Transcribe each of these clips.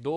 2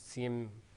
CM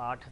8,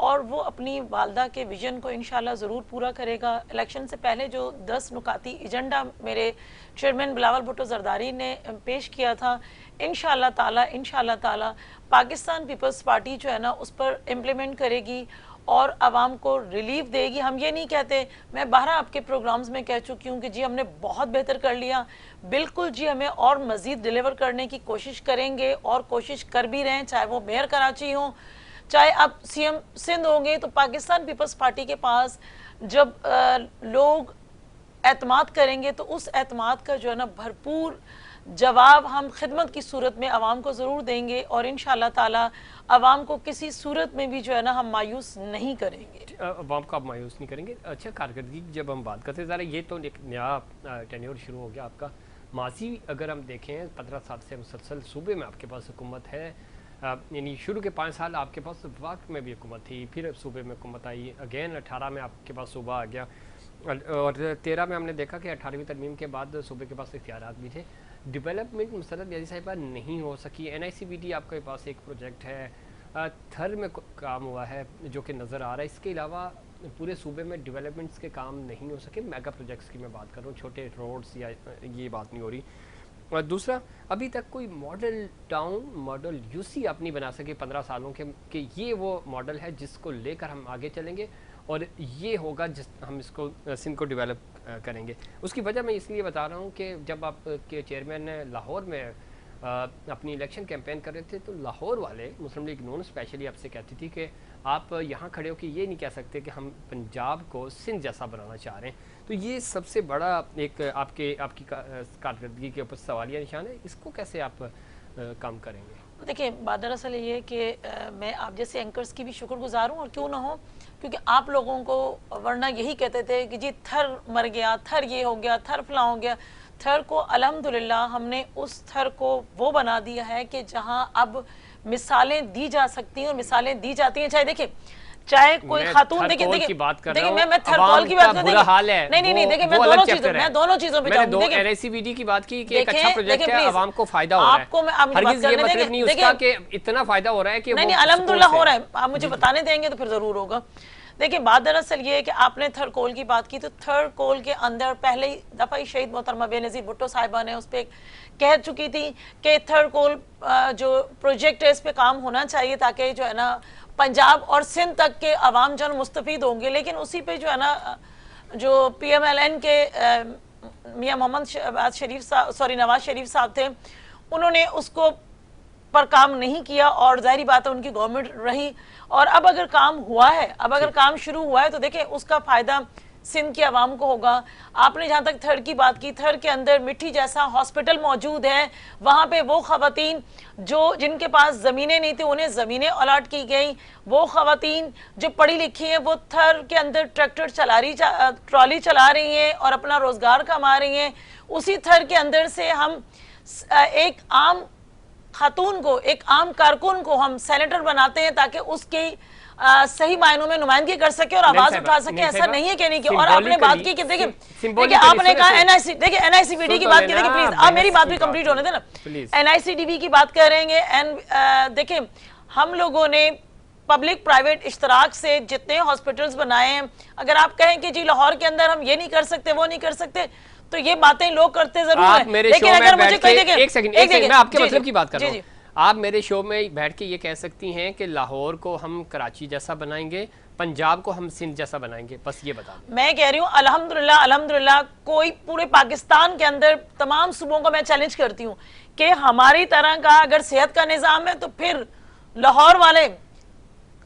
اور وہ اپنی والدہ کے ویژن کو انشاءاللہ ضرور پورا کرے گا. الیکشن سے پہلے جو 10 نکاتی ایجنڈا میرے چیئرمین بلاول بھٹو زرداری نے پیش کیا تھا, انشاءاللہ تعالی پاکستان پیپلز پارٹی جو ہے نا اس پر امپلیمنٹ کرے گی اور عوام کو ریلیف دے گی. ہم یہ نہیں کہتے, میں 12 آپ کے پروگرامز میں کہہ چکی ہوں کہ جی ہم نے بہت بہتر کر لیا. بالکل جی, ہمیں اور مزید ڈیلیور کرنے کی کوشش کریں گے اور کوشش کر بھی رہے ہیں, چاہے وہ میئر کراچی ہوں, چاہے اب سی ایم سندھ ہوں گے. تو پاکستان پیپلز پارٹی کے پاس جب لوگ اعتماد کریں گے تو اس اعتماد کا جو ہے نا بھرپور جواب ہم خدمت کی صورت میں عوام کو ضرور دیں گے, اور انشاءاللہ تعالی عوام کو کسی صورت میں بھی جو ہے نا ہم مایوس نہیں کریں گے. عوام کو آپ مایوس نہیں کریں گے. اچھا, کارکردگی جب ہم بات کرتے ہیں, ذرا یہ تو ایک نیا ٹینیور شروع ہو گیا آپ کا. ماضی اگر ہم دیکھیں 15 سال سے مسلسل صوبے میں آپ کے پاس حکومت ہے, یعنی شروع کے 5 سال آپ کے پاس وقت میں بھی حکومت تھی, پھر صوبے میں حکومت آئی, اگین 18 میں آپ کے پاس صوبہ آ گیا, اور 13 میں ہم نے دیکھا کہ 18ویں ترمیم کے بعد صوبے کے پاس اختیارات بھی تھے. ڈیولپمنٹ مسرت بیازی صاحبہ نہیں ہو سکی. NICVT آپ کے پاس ایک پروجیکٹ ہے, تھر میں کام ہوا ہے جو کہ نظر آ رہا ہے. اس کے علاوہ پورے صوبے میں ڈیولپمنٹس کے کام نہیں ہو سکے. میگا پروجیکٹس کی میں بات کر رہا ہوں, چھوٹے روڈز یا یہ بات نہیں ہو رہی. اور دوسرا, ابھی تک کوئی ماڈل ٹاؤن, ماڈل UC آپ نہیں بنا سکے 15 سالوں کے کہ یہ وہ ماڈل ہے جس کو لے کر ہم آگے چلیں گے اور یہ ہوگا جس ہم اس کو سندھ کو ڈیولپ کریں گے. اس کی وجہ میں اس لیے بتا رہا ہوں کہ جب آپ کے چیئرمین نے لاہور میں اپنی الیکشن کیمپین کر رہے تھے تو لاہور والے مسلم لیگ نون اسپیشلی آپ سے کہتی تھی کہ آپ یہاں کھڑے ہو کہ یہ نہیں کہہ سکتے کہ ہم پنجاب کو سندھ جیسا بنانا چاہ رہے ہیں. تو یہ سب سے بڑا ایک آپ کی کارکردگی کے اوپر سوالیہ نشان ہے. اس کو کیسے آپ کام کریں گے؟ دیکھیں, بات دراصل یہ ہے کہ میں آپ جیسے اینکرز کی بھی شکر گزار ہوں, اور کیوں نہ ہوں, کیونکہ آپ لوگوں کو ورنہ یہی کہتے تھے کہ جی تھر مر گیا, تھر یہ ہو گیا, تھر فلاں ہو گیا. تھر کو الحمدللہ ہم نے اس تھر کو وہ بنا دیا ہے کہ جہاں اب مثالیں دی جا سکتی ہیں اور مثالیں دی جاتی ہیں. چاہے دیکھیں, چاہے کوئی خاتون, دیکھیں میں تھر کال کی بات کر رہا ہوں, نہیں دیکھیں میں دونوں چیزوں پہ جاؤں. دیکھیں NICVT کی بات کی کہ ایک اچھا پروجیکٹ ہے, عوام کو فائدہ ہو رہا ہے, ہرگز یہ مطلب نہیں اس کا کہ اتنا فائدہ ہو رہا ہے کہ نہیں الحمدللہ ہو رہا ہے. آپ مجھے بتانے دیں گے تو پھر ضرور ہوگا. دیکھیں, بات دراصل یہ ہے کہ آپ نے تھر کول کی بات کی, تو تھر کول کے اندر پہلے دفعہ ہی شہید محترمہ بے نظیر بھٹو صاحبہ نے اس پہ کہہ چکی تھی کہ تھر کول جو پروجیکٹ ہے اس پہ کام ہونا چاہیے تاکہ جو ہے نا پنجاب اور سندھ تک کے عوام جو مستفید ہوں گے. لیکن اسی پہ جو ہے نا جو PMLN کے میاں محمد نواز شریف صاحب تھے, انہوں نے اس کو پر کام نہیں کیا, اور ظاہری بات ہے ان کی گورنمنٹ رہی. اور اب اگر کام ہوا ہے, اب اگر کام شروع ہوا ہے تو دیکھیں اس کا فائدہ سندھ کے عوام کو ہوگا. آپ نے جہاں تک تھر کی بات کی, تھر کے اندر مٹھی جیسا ہاسپٹل موجود ہے, وہاں پہ وہ خواتین جن کے پاس زمینیں نہیں تھیں انہیں زمینیں الاٹ کی گئیں. وہ خواتین جو پڑھی لکھی ہیں وہ تھر کے اندر ٹریکٹر ٹرالی چلا رہی ہیں اور اپنا روزگار کما رہی ہیں. اسی تھر کے اندر سے ہم ایک عام خاتون کو, ایک عام کارکن کو ہم سینیٹر بناتے ہیں تاکہ اس کی صحیح معنوں میں نمائندگی کر سکے اور آواز اٹھا سکے. ایسا نہیں ہے کہ نہیں کہ, اور آپ نے بات کی کہ دیکھیں آپ نے کہا NICVT کی بات کی, دیکھیں پلیز آپ میری بات بھی کمپلیٹ ہونے دیں نا. NICDB کی بات کریں گے. دیکھیں, ہم لوگوں نے پبلک پرائیویٹ اشتراک سے جتنے ہاسپٹلز بنائے ہیں, اگر آپ کہیں کہ جی لاہور کے اندر ہم یہ نہیں کر سکتے وہ نہیں کر سکتے, تو یہ باتیں لوگ کرتے ضرور ہیں. لیکن اگر مجھے ایک سیکنڈ میں آپ کے مطلب کی بات کر رہا ہوں. آپ میرے شو میں بیٹھ کے یہ کہہ سکتی ہیں کہ لاہور کو ہم کراچی جیسا بنائیں گے, پنجاب کو ہم سندھ جیسا بنائیں گے, بس یہ بتا دیں. میں کہہ رہی ہوں الحمدللہ کوئی پورے پاکستان کے اندر تمام صوبوں کو میں چیلنج کرتی ہوں کہ ہماری طرح کا اگر صحت کا نظام ہے تو پھر لاہور والے,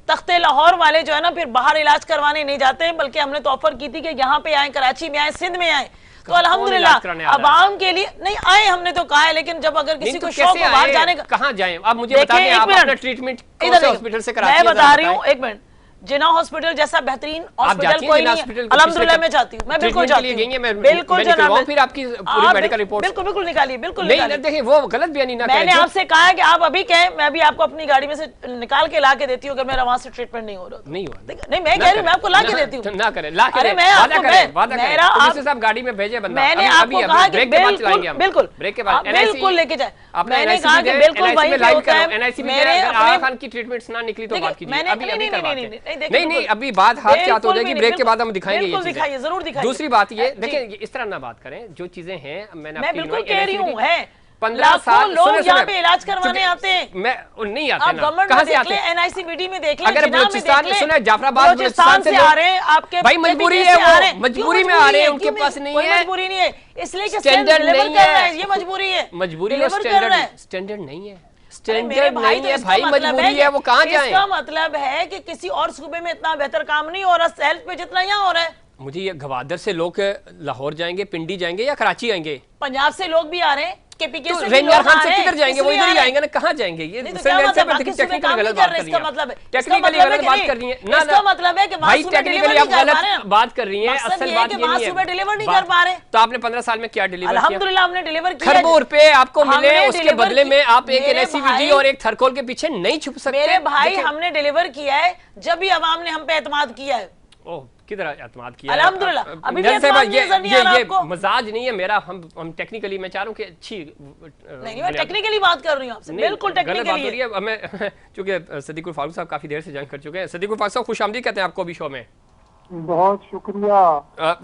تختے لاہور والے جو ہے نا پھر باہر علاج کروانے نہیں جاتے ہیں, بلکہ ہم نے تو آفر کی تھی کہ یہاں پہ آئیں, کراچی میں آئیں, سندھ میں آئیں. تو الحمدللہ عوام کے لیے نہیں آئے, ہم نے تو کہا ہے, لیکن جب اگر کسی کو شوق ہو باہر جانے کا, کہاں جائیں آپ مجھے بتا دیں, آپ اپنا ٹریٹمنٹ کون سے ہاسپٹل سے کراتی ہیں؟ میں بتا رہی ہوں, ایک منٹ. جناح ہاسپٹل جیسا بہترین ہاسپٹل کوئی نہیں ہے, الحمدللہ میں جاتی ہوں, میں بالکل جاتی ہوں, بالکل جناب, پھر آپ کی پوری میڈیکل رپورٹ بالکل نکالیے, بالکل نہیں. دیکھیں وہ غلط بیانی نہ کریں. میں نے آپ سے کہا ہے کہ آپ ابھی کہیں, میں بھی آپ کو اپنی گاڑی میں سے نکال کے لا کے دیتی ہوں اگر میرا وہاں سے ٹریٹمنٹ نہیں ہو رہا. نہیں ہوا, نہیں میں کہہ رہی ہوں, میں آپ کو لا کے دیتی ہوں. نہ کریں, لا کریں, وعدہ کریں, میرا آپ گاڑی میں بھیجے بندہ. میں نے آپ کو کہا کہ بالکل بریک کے بعد بالکل لے کے جائیں. میں نے کہا کہ بالکل وہی ہوتا ہے. NICVT میں آغا خان کی ٹریٹمنٹس نہ نکلی تو بات کیجیے. ابھی نہیں نہیں ابھی بات ہاتھ سے ہاتھ ہو جائے گی, بریک کے بعد ہم دکھائیں گے یہ بالکل دکھائیے, ضرور دکھائیے. دوسری بات یہ دیکھیں, اس طرح نہ بات کریں, جو چیزیں ہیں میں بالکل کہہ رہی ہوں, ہے 15 سال لوگ یہاں پہ علاج کروانے آتے ہیں, میں نہیں آتے آپ نا, گورنمنٹ کہاں میں سے دیکھ آتے لیں, ہیں؟ این آئی سی بی ڈی میں دیکھ لیں, اگر جناب میں بلوچستان دیکھ لیں, سنیں جعفر آباد بلوچستان سے آ رہے ہیں, آپ کے بھائی مجبوری ہے, وہ مجبوری میں آ رہے ہیں, ان کے پاس نہیں ہے, مجبوری نہیں ہے, اس لیے کہ سٹینڈرڈ نہیں ہے, یہ مجبوری ہے, مجبوری اور سٹینڈرڈ نہیں ہے, سٹینڈرڈ نہیں ہے بھائی, مجبوری ہے, وہ کہاں جائیں؟ اس کا مطلب ہے کہ کسی اور صوبے میں اتنا بہتر کام نہیں ہو رہا سیلف پہ جتنا یہاں ہو رہا ہے. مجھے یہ گوادر سے لوگ لاہور جائیں گے, پنڈی جائیں گے یا کراچی آئیں گے؟ پنجاب سے لوگ بھی آ رہے ہیں, کے پی کے سے ریم یار خان سے کدھر جائیں گے, وہ ادھر ہی آئیں گے نا, کہاں جائیں گے؟ یہ ٹیکنیکلی غلط بات کر رہی ہیں, ٹیکنیکلی غلط بات کر رہی ہیں, اس کا مطلب ہے کہ بھائی صوبے ڈیلیور ٹیکنیکلی نہیں آپ کر پا رہے ہیں, غلط بات کر رہی ہیں, اصل بات یہ نہیں صوبے ڈیلیور نہیں کر پا رہے. تو آپ نے 15 سال میں کیا ڈیلیور کیا؟ الحمدللہ ہم نے ڈیلیور کیا, کھربوں روپے آپ کو ملے, اس کے بدلے میں آپ ایک این ایس سی وی ڈی اور ایک تھرکول کے پیچھے نہیں چھپ سکتے. میرے بھائی ہم نے ڈیلیور کیا ہے جب بھی عوام نے ہم پہ اعتماد کیا ہے. کدھر اعتماد کیا ہے؟ الحمدللہ ابھی بھی اعتماد نظر نہیں آ رہا آپ کو. یہ مزاج نہیں ہے میرا, ہم ٹیکنیکلی میں چاہ رہا ہوں کہ اچھی نہیں, میں ٹیکنیکلی بات کر رہی ہوں آپ سے, بالکل ٹیکنیکلی ہے. میں چونکہ صدیق الفاروق صاحب کافی دیر سے جنگ کر چکے ہیں. صدیق الفاروق صاحب خوش آمدید کہتے ہیں آپ کو بھی شو میں. بہت شکریہ.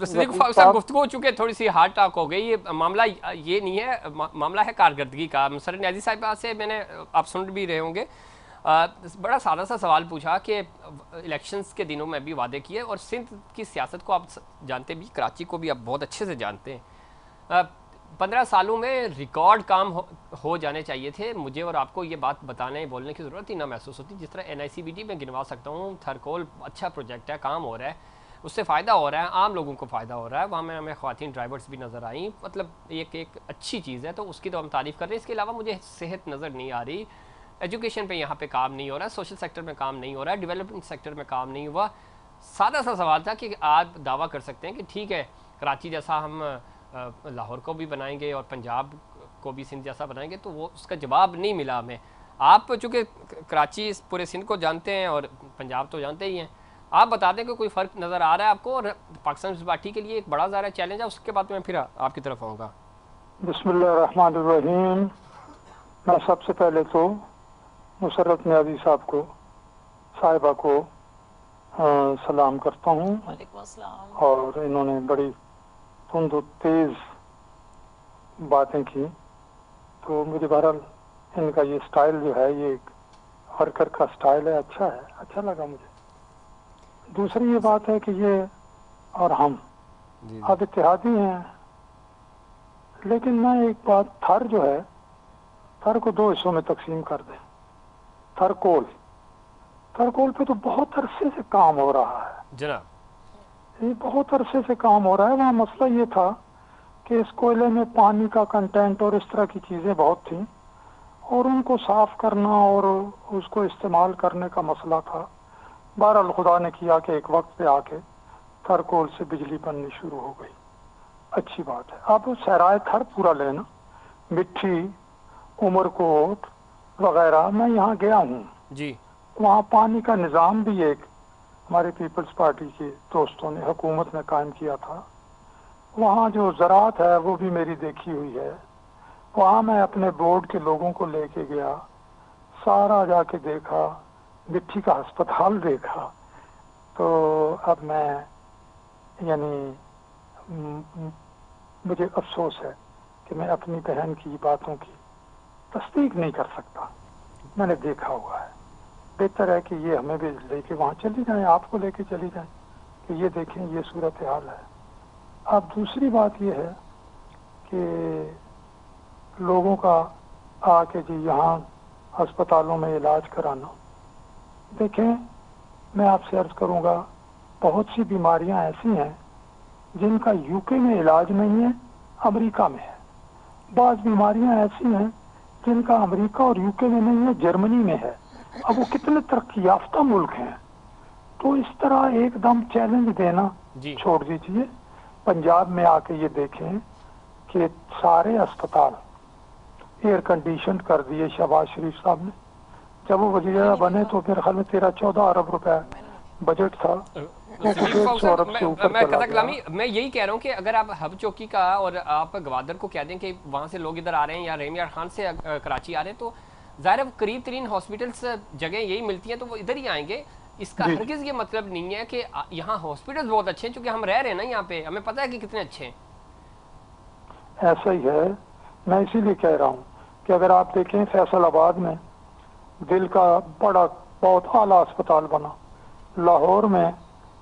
صدیق الفاروق صاحب گفتگو چونکہ تھوڑی سی ہارڈ ٹاک ہو گئی, یہ معاملہ یہ نہیں ہے, معاملہ ہے کارکردگی کا. مسرت نیازی صاحبہ سے میں نے, آپ سن بھی رہے ہوں گے, بڑا سادہ سا سوال پوچھا کہ الیکشنز کے دنوں میں بھی وعدے کیے, اور سندھ کی سیاست کو آپ جانتے بھی, کراچی کو بھی آپ بہت اچھے سے جانتے ہیں. 15 سالوں میں ریکارڈ کام ہو جانے چاہیے تھے. مجھے اور آپ کو یہ بات بتانے بولنے کی ضرورت ہی نہ محسوس ہوتی. جس طرح این آئی سی بی ڈی میں گنوا سکتا ہوں, تھرکول اچھا پروجیکٹ ہے, کام ہو رہا ہے, اس سے فائدہ ہو رہا ہے, عام لوگوں کو فائدہ ہو رہا ہے, وہاں میں ہمیں خواتین ڈرائیورز بھی نظر آئیں, مطلب ایک اچھی چیز ہے, تو اس کی تو ہم تعریف کر رہے ہیں. اس کے علاوہ مجھے صحت نظر نہیں آ رہی, ایجوکیشن پہ یہاں پہ کام نہیں ہو رہا ہے, سوشل سیکٹر میں کام نہیں ہو رہا ہے, ڈیولپمنٹ سیکٹر میں کام نہیں ہوا. سادہ سا سوال تھا کہ آپ دعویٰ کر سکتے ہیں کہ ٹھیک ہے کراچی جیسا ہم لاہور کو بھی بنائیں گے اور پنجاب کو بھی سندھ جیسا بنائیں گے, تو وہ اس کا جواب نہیں ملا ہمیں. آپ چونکہ کراچی پورے سندھ کو جانتے ہیں اور پنجاب تو جانتے ہی ہیں, آپ بتا دیں کہ کوئی فرق نظر آ رہا ہے آپ کو, اور پاکستان پیپلز پارٹی کے لیے ایک بڑا ظاہر چیلنج ہے. اس کے بعد میں پھر آپ کی طرف آؤں گا. بسم اللہ الرحمن الرحیم. میں سب سے پہلے تو مسرت نیازی صاحب کو, صاحبہ کو سلام کرتا ہوں. وعلیکم السلام. اور انہوں نے بڑی تند و تیز باتیں کی, تو مجھے بہرحال ان کا یہ سٹائل جو ہے, یہ ایک ورکر کا سٹائل ہے, اچھا ہے, اچھا لگا مجھے. دوسری یہ بات ہے کہ یہ اور ہم اب اتحادی ہیں, لیکن میں ایک بات, تھر جو ہے, تھر کو 2 حصوں میں تقسیم کر دیں. تھرکول پہ تو بہت عرصے سے کام ہو رہا ہے جناب, یہ بہت عرصے سے کام ہو رہا ہے. وہاں مسئلہ یہ تھا کہ اس کوئلے میں پانی کا کنٹینٹ اور اس طرح کی چیزیں بہت تھیں, اور ان کو صاف کرنا اور اس کو استعمال کرنے کا مسئلہ تھا. بہرحال خدا نے کیا کہ ایک وقت پہ آ کے تھرکول سے بجلی بننی شروع ہو گئی, اچھی بات ہے. اب صحرائے تھر پورا لینا, مٹھی, عمر کوٹ وغیرہ, میں یہاں گیا ہوں جی, وہاں پانی کا نظام بھی ایک ہمارے پیپلز پارٹی کے دوستوں نے حکومت میں قائم کیا تھا. وہاں جو زراعت ہے وہ بھی میری دیکھی ہوئی ہے. وہاں میں اپنے بورڈ کے لوگوں کو لے کے گیا, سارا جا کے دیکھا, مٹھی کا ہسپتال دیکھا. تو اب میں یعنی مجھے افسوس ہے کہ میں اپنی بہن کی باتوں کی تصدیق نہیں کر سکتا. میں نے دیکھا ہوا ہے. بہتر ہے کہ یہ ہمیں بھی لے کے وہاں چلی جائیں, آپ کو لے کے چلی جائیں کہ یہ دیکھیں یہ صورتحال ہے. اب دوسری بات یہ ہے کہ لوگوں کا آ کے جی یہاں ہسپتالوں میں علاج کرانا, دیکھیں میں آپ سے عرض کروں گا, بہت سی بیماریاں ایسی ہیں جن کا یو کے میں علاج نہیں ہے, امریکہ میں ہے. بعض بیماریاں ایسی ہیں جن کا امریکہ اور یو کے میں نہیں ہے, جرمنی میں ہے. اب وہ کتنے ترقی یافتہ ملک ہیں. تو اس طرح ایک دم چیلنج دینا چھوڑ دیجئے. پنجاب میں آ کے یہ دیکھیں کہ سارے اسپتال ایئر کنڈیشن کر دیے شہباز شریف صاحب نے. جب وہ وزیر بنے تو پھر خیال میں 13-14 ارب روپے بجٹ تھا, میں یہی کہہ رہا ہوں کہ اگر آپ ہب چوکی کا اور آپ گوادر کو کہہ دیں کہ وہاں سے لوگ ادھر آ رہے ہیں یا رحیم یار خان سے کراچی آ رہے ہیں, تو ظاہر ہے قریب ترین ہاسپٹلس جگہیں یہی ملتی ہیں, تو وہ ادھر ہی آئیں گے. اس کا ہرگز یہ مطلب نہیں ہے کہ یہاں ہاسپٹل بہت اچھے ہیں، چونکہ ہم رہ رہے ہیں نا یہاں پہ، ہمیں پتہ ہے کہ کتنے اچھے ہیں۔ ایسا ہی ہے، میں اسی لیے کہہ رہا ہوں کہ اگر آپ دیکھیں فیصل آباد میں دل کا بڑا بہت اعلیٰ اسپتال بنا، لاہور میں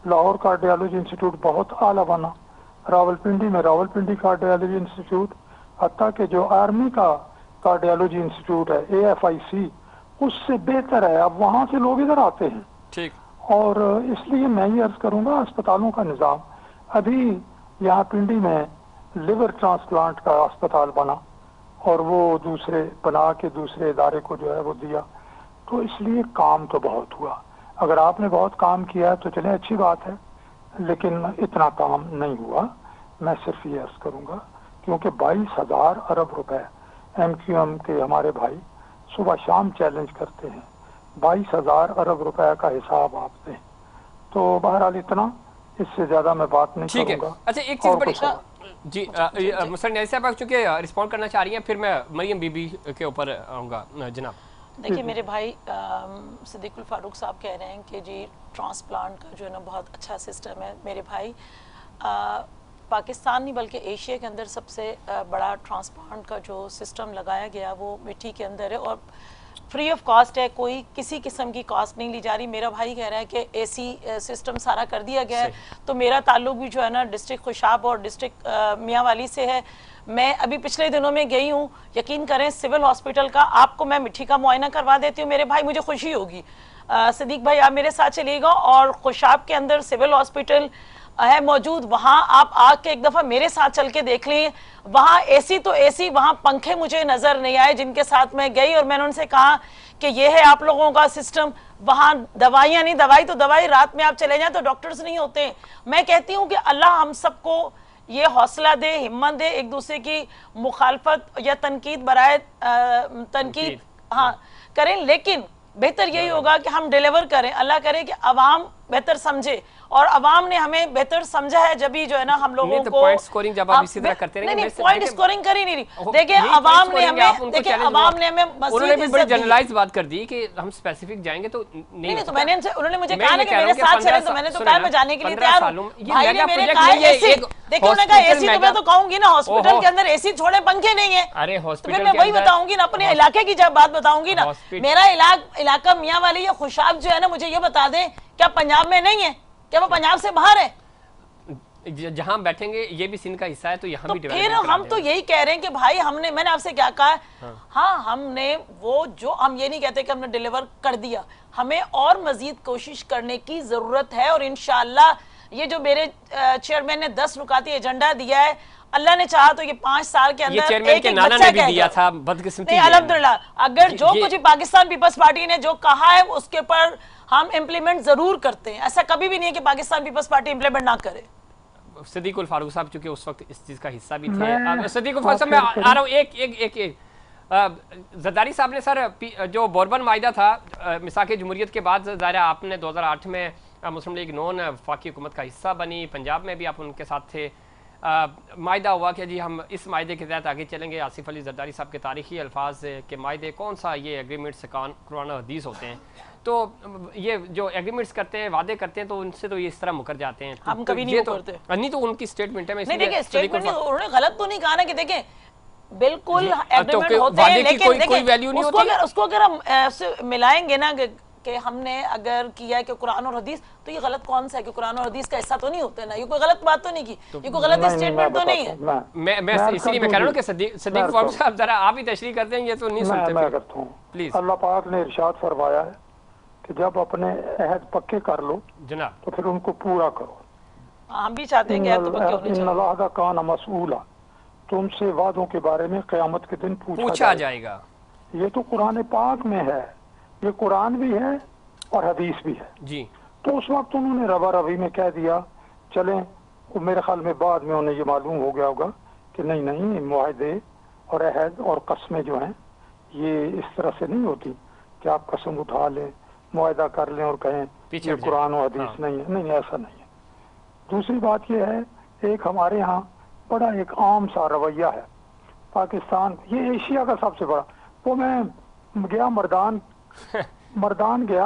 لاہور کارڈیالوجی انسٹیٹیوٹ بہت اعلیٰ بنا، راولپنڈی میں راولپنڈی کارڈیالوجی انسٹیٹیوٹ، حتیٰ کہ جو آرمی کا کارڈیالوجی انسٹیٹیوٹ ہے AFIC اس سے بہتر ہے، اب وہاں سے لوگ ادھر آتے ہیں۔ ٹھیک، اور اس لیے میں یہ عرض کروں گا اسپتالوں کا نظام، ابھی یہاں پنڈی میں لیور ٹرانسپلانٹ کا اسپتال بنا اور وہ دوسرے بنا کے دوسرے ادارے کو جو ہے وہ دیا، تو اس لیے کام تو بہت ہوا۔ اگر آپ نے بہت کام کیا ہے تو چلیں اچھی بات ہے، لیکن اتنا کام نہیں ہوا۔ میں صرف یہ عرض کروں گا کیونکہ 22,000 ارب روپے MQM کے ہمارے بھائی صبح شام چیلنج کرتے ہیں، 22,000 ارب روپے کا حساب آپ دیں، تو بہرحال اتنا، اس سے زیادہ میں بات نہیں ٹھیک ہے۔ کروں گا۔ اچھا ایک چیز اور بڑی کچھ ہوگا۔ جی مسٹر نیازی صاحب چونکہ رسپونڈ کرنا چاہ رہی ہیں، پھر میں مریم بی بی کے اوپر آؤں گا۔ جناب دیکھیے میرے بھائی صدیق الفاروق صاحب کہہ رہے ہیں کہ جی ٹرانسپلانٹ کا جو ہے نا بہت اچھا سسٹم ہے۔ میرے بھائی پاکستان نہیں بلکہ ایشیا کے اندر سب سے بڑا ٹرانسپلانٹ کا جو سسٹم لگایا گیا وہ مٹی کے اندر ہے اور فری آف کاسٹ ہے، کوئی کسی قسم کی کاسٹ نہیں لی جا رہی۔ میرا بھائی کہہ رہا ہے کہ AC سسٹم سارا کر دیا گیا ہے، تو میرا تعلق بھی جو ہے نا ڈسٹرکٹ خوشاب اور ڈسٹرکٹ میاں والی سے ہے۔ میں ابھی پچھلے دنوں میں گئی ہوں، یقین کریں سول ہاسپٹل کا آپ کو میں مٹھی کا معائنہ کروا دیتی ہوں میرے بھائی، مجھے خوشی ہوگی۔ صدیق بھائی آپ میرے ساتھ چلیے گا، اور خوشاب کے اندر سول ہاسپٹل ہے موجود، وہاں آپ آ کے ایک دفعہ میرے ساتھ چل کے دیکھ لیں، وہاں AC تو AC، وہاں پنکھے مجھے نظر نہیں آئے جن کے ساتھ میں گئی، اور میں نے ان سے کہا کہ یہ ہے آپ لوگوں کا سسٹم، وہاں دوائیاں نہیں، دوائی تو دوائی رات میں آپ چلے جائیں تو ڈاکٹرز نہیں ہوتے۔ میں کہتی ہوں کہ اللہ ہم سب کو یہ حوصلہ دے، ہمت دے، ایک دوسرے کی مخالفت یا تنقید برائے تنقید ہاں کریں، لیکن بہتر یہی ہوگا کہ ہم ڈیلیور کریں، اللہ کرے کہ عوام بہتر سمجھے، اور عوام نے ہمیں بہتر سمجھا ہے جبھی جو ہے نا ہم لوگوں کو پوائنٹ سکورنگ جب آپ اسی طرح کرتے رہیں گے، نہیں پوائنٹ سکورنگ کر ہی نہیں رہی۔ دیکھیں عوام نے ہمیں، دیکھیں عوام نے ہمیں انہوں نے بھی بڑی جنرلائز بات کر دی کہ ہم اسپیسیفک جائیں گے تو نہیں، تو میں نے انہوں نے مجھے کہا نا کہ میرے ساتھ چلیں، تو میں نے تو کہا میں جانے کے لیے تیار ہوں۔ بھائی نے میرے کہا AC، دیکھیں انہوں نے کہا AC تو میں تو کہوں گی نا، ہاسپٹل کے اندر AC چھوڑے پنکھے نہیں ہیں، ارے تو پھر میں وہی بتاؤں گی نا، اپنے علاقے کی جب بات بتاؤں گی نا۔ میرا علاقہ میاں والی یا خوشاب جو ہے نا، مجھے یہ بتا دیں کیا پنجاب میں نہیں ہے، کیا وہ پنجاب سے باہر ہے؟ جہاں بیٹھیں گے یہ بھی سندھ کا حصہ ہے، تو یہاں بھی پھر ہم تو یہی کہہ رہے ہیں کہ بھائی ہم نے، میں نے آپ سے کیا کہا ہے، ہاں ہم نے وہ جو، ہم یہ نہیں کہتے کہ ہم نے ڈیلیور کر دیا، ہمیں اور مزید کوشش کرنے کی ضرورت ہے، اور انشاءاللہ یہ جو میرے چیئرمین نے 10 نکاتی ایجنڈا دیا ہے، اللہ نے چاہا تو یہ 5 سال کے اندر ایک ایک بچہ کہہ دیا تھا، بدقسمتی نہیں الحمدللہ، اگر جو کچھ پاکستان پیپلز پارٹی نے جو کہا ہے اس کے پر ہم امپلیمنٹ ضرور کرتے ہیں، ایسا کبھی بھی نہیں ہے کہ پاکستان پیپلز پارٹی امپلیمنٹ نہ کرے۔ صدیق الفاروق صاحب چونکہ اس وقت اس چیز کا حصہ بھی تھے، صدیق الفاروق صاحب میں آ رہا ہوں، ایک زرداری صاحب نے سر جو بوربن معاہدہ تھا میثاق جمہوریت کے بعد، ظاہر آپ نے 2008 میں مسلم لیگ نون وفاقی حکومت کا حصہ بنی، پنجاب میں بھی آپ ان کے ساتھ تھے، معاہدہ ہوا کہ جی ہم اس معاہدے کے تحت آگے چلیں گے، آصف علی زرداری صاحب کے تاریخی الفاظ کے معاہدے کون سا یہ ایگریمنٹس قرآن و حدیث ہوتے ہیں، تو یہ جو ایگریمنٹس کرتے ہیں، وعدے کرتے ہیں، تو ان سے تو یہ اس طرح مکر جاتے ہیں، ہم کبھی نہیں کرتے، نہیں تو ان کی سٹیٹمنٹ ہے، نہیں دیکھیں سٹیٹمنٹ نہیں، انہوں نے غلط تو نہیں کہا نا کہ دیکھیں بالکل ایگریمنٹ ہوتے ہیں، لیکن دیکھیں اس کو اگر ہم ملائیں گے نا کہ ہم نے اگر کیا ہے کہ قرآن اور حدیث، تو یہ غلط کون سا ہے کہ قرآن اور حدیث کا حصہ تو نہیں ہوتا ہے نا، یہ کوئی غلط بات تو نہیں کی، یہ کوئی غلط اسٹیٹمنٹ تو نہیں ہے۔ میں اسی لیے میں کہہ رہا ہوں کہ صدیق فاروق صاحب ذرا آپ ہی تشریح کر دیں، یہ تو نہیں سنتے۔ میں کرتا ہوں، پلیز۔ اللہ پاک نے ارشاد فرمایا ہے کہ جب اپنے عہد پکے کر لو جناب تو پھر ان کو پورا کرو۔ ہم بھی چاہتے ہیں کہ عہد پکے ہونے چاہیے۔ ان اللہ کان مسئولا، تم سے وعدوں کے بارے میں قیامت کے دن پوچھا جائے گا۔ یہ تو قرآن پاک میں ہے، یہ قرآن بھی ہے اور حدیث بھی ہے جی۔ تو اس وقت انہوں نے روا روی میں کہہ دیا چلیں، میرے خیال میں بعد میں انہیں یہ معلوم ہو گیا ہوگا کہ نہیں معاہدے اور عہد اور قسمیں جو ہیں یہ اس طرح سے نہیں ہوتی کہ آپ قسم اٹھا لیں، معاہدہ کر لیں اور کہیں یہ قرآن و حدیث نہیں ہے، نہیں ایسا نہیں ہے۔ دوسری بات یہ ہے، ایک ہمارے ہاں بڑا ایک عام سا رویہ ہے پاکستان، یہ ایشیا کا سب سے بڑا، وہ میں گیا مردان گیا